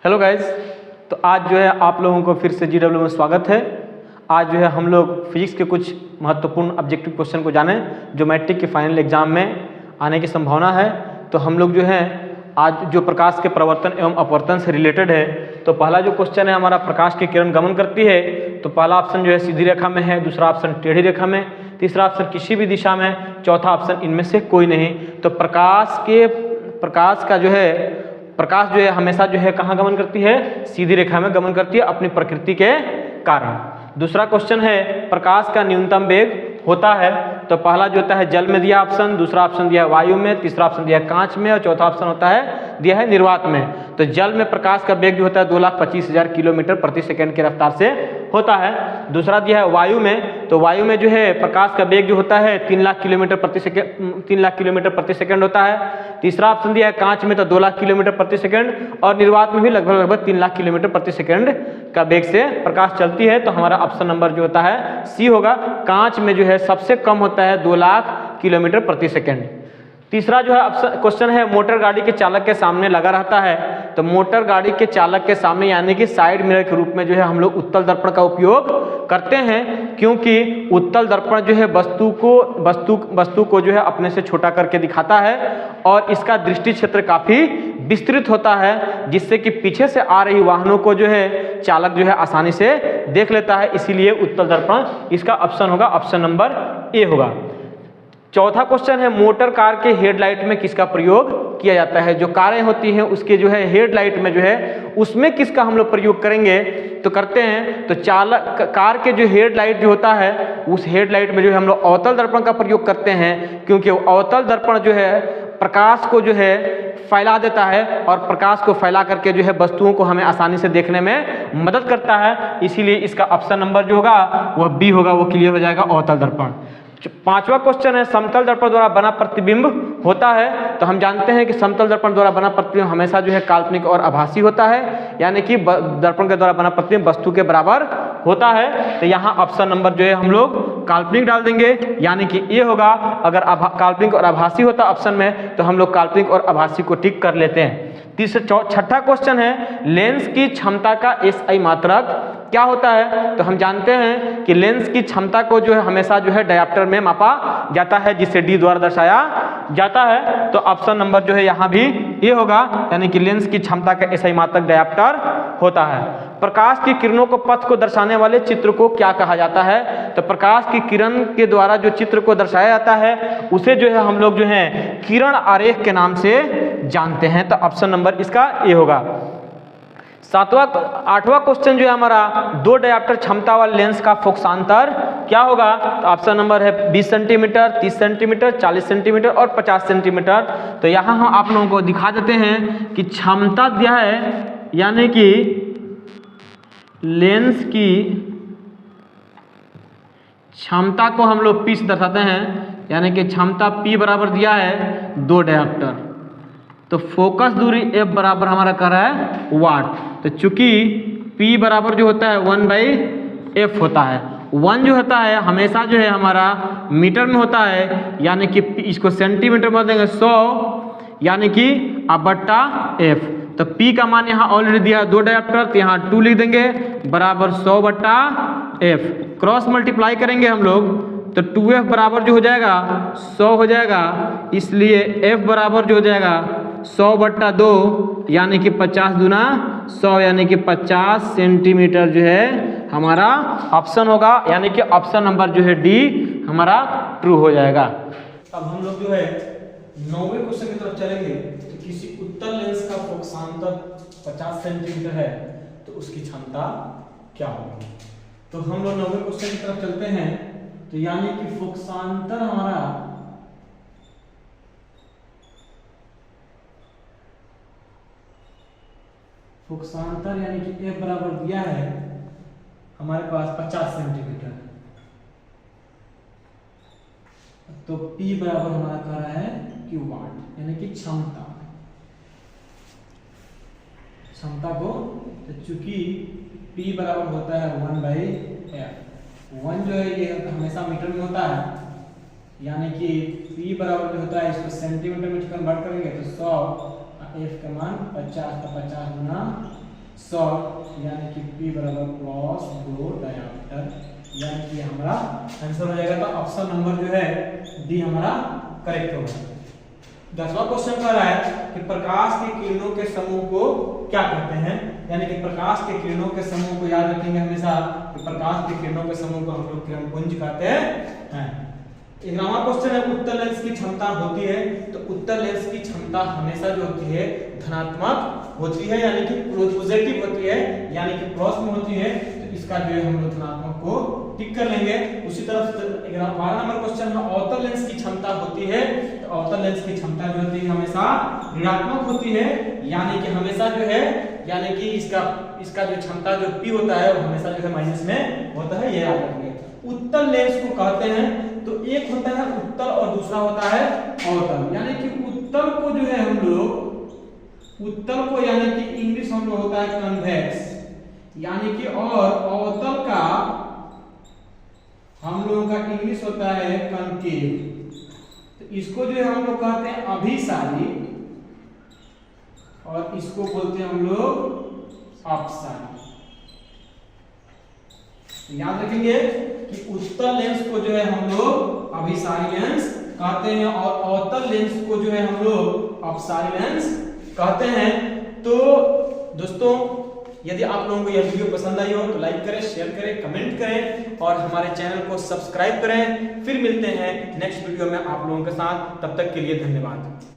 Hello guys, तो आज जो है आप लोगों को फिर से GW में स्वागत है। आज जो है हम लोग फिजिक्स के कुछ महत्वपूर्ण ऑब्जेक्टिव क्वेश्चन को जानें जो मैट्रिक के फाइनल एग्जाम में आने की संभावना है। तो हम लोग जो है आज जो प्रकाश के प्रवर्तन एवं अपवर्तन से रिलेटेड है, तो पहला जो क्वेश्चन है हमारा, प्रकाश की किरण गमन करती है। तो पहला ऑप्शन जो है सीधी रेखा में है, दूसरा ऑप्शन टेढ़ी रेखा में, तीसरा ऑप्शन किसी भी दिशा में, चौथा ऑप्शन इनमें से कोई नहीं। तो प्रकाश जो है हमेशा जो है कहाँ गमन करती है? सीधी रेखा में गमन करती है अपनी प्रकृति के कारण। दूसरा क्वेश्चन है प्रकाश का न्यूनतम वेग होता है। तो पहला जो होता है जल में दिया ऑप्शन, दूसरा ऑप्शन दिया है वायु में, तीसरा ऑप्शन दिया है कांच में और चौथा ऑप्शन होता है दिया है निर्वात में। तो जल में प्रकाश का वेग जो होता है 2,25,000 किलोमीटर प्रति सेकंड की रफ्तार से होता है। दूसरा दिया है वायु में, तो वायु में जो है प्रकाश का वेग जो होता है 3,00,000 किलोमीटर प्रति सेकंड होता है। तीसरा ऑप्शन दिया है कांच में, तो 2,00,000 किलोमीटर प्रति सेकंड, और निर्वात में भी लगभग 3,00,000 किलोमीटर प्रति सेकंड का वेग से प्रकाश चलती है। तो हमारा ऑप्शन नंबर जो होता है सी होगा। कांच में जो है सबसे कम होता है 2,00,000 किलोमीटर प्रति सेकंड। तीसरा जो है क्वेश्चन है मोटर गाड़ी के चालक के सामने लगा रहता है। तो मोटर गाड़ी के चालक के सामने यानी कि साइड मिरर के रूप में जो है हम लोग उत्तल दर्पण का उपयोग करते हैं, क्योंकि उत्तल दर्पण जो है वस्तु को जो है अपने से छोटा करके दिखाता है और इसका दृष्टि क्षेत्र काफी विस्तृत होता है, जिससे कि पीछे से आ रही वाहनों को जो है चालक जो है आसानी से देख लेता है। इसीलिए उत्तल दर्पण इसका ऑप्शन होगा, ऑप्शन नंबर ए होगा। चौथा क्वेश्चन है मोटर कार के हेडलाइट में किसका प्रयोग किया जाता है? जो कारें होती हैं उसके जो है हेडलाइट में जो है उसमें किसका हम लोग प्रयोग करेंगे? तो करते हैं तो कार के जो हेडलाइट जो होता है उस हेडलाइट में जो है हम लोग अवतल दर्पण का प्रयोग करते हैं, क्योंकि अवतल दर्पण जो है प्रकाश को जो है फैला देता है और प्रकाश को फैला करके जो है वस्तुओं को हमें आसानी से देखने में मदद करता है। इसीलिए इसका ऑप्शन नंबर जो होगा वह बी होगा, वो क्लियर हो जाएगा, अवतल दर्पण। पांचवा क्वेश्चन है समतल दर्पण द्वारा बना प्रतिबिंब होता है। तो हम जानते हैं कि समतल दर्पण द्वारा बना प्रतिबिंब हमेशा जो है काल्पनिक और आभासी होता है, यानी कि दर्पण के द्वारा बना प्रतिबिंब वस्तु के बराबर होता है। तो यहाँ ऑप्शन नंबर जो है हम लोग काल्पनिक डाल देंगे, यानी कि ये होगा। अगर काल्पनिक और आभासी होता ऑप्शन में तो हम लोग काल्पनिक और आभासी को टिक कर लेते हैं। छठा क्वेश्चन है लेंस की क्षमता का SI मात्रक क्या होता है? तो हम जानते हैं कि लेंस की क्षमता को जो है हमेशा जो है डायप्टर में मापा जाता है, जिसे D द्वारा दर्शाया जाता है। तो ऑप्शन नंबर जो है यहाँ भी ये होगा, यानी कि लेंस की क्षमता का SI मात्रक डायप्टर होता है। प्रकाश की किरणों को पथ को दर्शाने वाले चित्र को क्या कहा जाता है? तो प्रकाश की किरण के द्वारा जो चित्र को दर्शाया जाता है उसे जो है हम लोग जो है किरण आरेख के नाम से जानते हैं। तो ऑप्शन नंबर इसका ए होगा। आठवां क्वेश्चन जो है हमारा दो डायप्टर क्षमता वाले लेंस का फोकसांतर क्या होगा? तो ऑप्शन नंबर है 20 सेंटीमीटर, 30 सेंटीमीटर, 40 सेंटीमीटर और 50 सेंटीमीटर। तो यहाँ हम आप लोगों को दिखा देते हैं कि क्षमता दिया है, यानी कि लेंस की क्षमता को हम लोग P से दर्शाते हैं, यानी कि क्षमता P बराबर दिया है 2 डायप्टर। तो फोकस दूरी F बराबर हमारा कर रहा है वाट। तो चूंकि P बराबर जो होता है 1/F होता है, 1 जो होता है हमेशा जो है हमारा मीटर में होता है, यानी कि इसको सेंटीमीटर में देंगे 100, यानी कि /F। तो P का मान यहाँ ऑलरेडी दिया है 2 डायप्टर, तो यहाँ 2 लिख देंगे बराबर 100/F। क्रॉस मल्टीप्लाई करेंगे हम लोग तो 2F बराबर जो हो जाएगा 100 हो जाएगा, इसलिए F बराबर जो हो जाएगा 100/2, यानी कि 50 दूना 100, यानी कि 50 सेंटीमीटर जो है हमारा ऑप्शन होगा, यानी कि ऑप्शन नंबर जो है डी हमारा ट्रू हो जाएगा। अब हम लोग जो है 9वें क्वेश्चन की तरफ चलेंगे। तो किसी उत्तल लेंस का फोकसांतर 50 सेंटीमीटर है तो उसकी क्षमता क्या होगी? तो हम लोग 9वें क्वेश्चन की तरफ चलते हैं। तो यानी कि फोकसांतर हमारा यानी कि F बराबर दिया है हमारे पास 50 सेंटीमीटर, तो P बराबर हमारा कह रहा है Q वाट, यानी कि क्षमता को। तो चूंकि P बराबर होता है 1/F, 1 जो है ये हमेशा मीटर में होता है, यानी कि P बराबर जो होता है इसको सेंटीमीटर में कन्वर्ट करेंगे तो 100, F का मान 50, तो 50 गुना शॉर्ट यानी कि P बराबर क्रॉस 2 डायामीटर, यानी कि हमारा आंसर हो जाएगा। तो ऑप्शन नंबर जो है डी हमारा करेक्ट होगा। 10वां क्वेश्चन कह रहा है कि प्रकाश की किरणों के समूह को क्या कहते हैं, यानी कि प्रकाश के किरणों के समूह को याद रखेंगे हमेशा कि प्रकाश के किरणों के समूह को हम लोग किरणपुंज कहते हैं। 11वां क्वेश्चन है उत्तल लेंस की क्षमता होती है, तो उत्तल लेंस की क्षमता हमेशा जो होती है धनात्मक होती है, यानी कि पॉजिटिव होती है, यानी कि क्रॉस में होती है। तो इसका जो है हम लोग धनात्मक को टिक कर लेंगे। उसी तरह 12 नंबर क्वेश्चन में अवतल लेंस की क्षमता होती है, तो अवतल लेंस की क्षमता जो होती है हमेशा ऋणात्मक होती है, यानी कि हमेशा जो है, यानी कि इसका जो क्षमता जो P होता है वो हमेशा जो है माइनस में होता है, ये याद रखेंगे। उत्तल लेंस को कहते हैं, तो एक होता है उत्तल और दूसरा होता है अवतल, यानी कि उत्तल को जो है हम लोग, उत्तल को यानी कि इंग्लिश हम लोग होता है कन्वेक्स, यानी कि, और अवतल का हम लोगों का इंग्लिश होता है कनकेव। तो इसको जो है हम लोग कहते हैं अभिसारी और इसको बोलते हैं हम लोग अपसारी। याद रखेंगे कि उत्तल लेंस को जो है हम लोग अभिसारी लेंस कहते हैं और अवतल लेंस को जो है हम लोग अपसारी लेंस कहते हैं। तो दोस्तों, यदि आप लोगों को यह वीडियो पसंद आई हो तो लाइक करें, शेयर करें, कमेंट करें और हमारे चैनल को सब्सक्राइब करें। फिर मिलते हैं नेक्स्ट वीडियो में आप लोगों के साथ, तब तक के लिए धन्यवाद।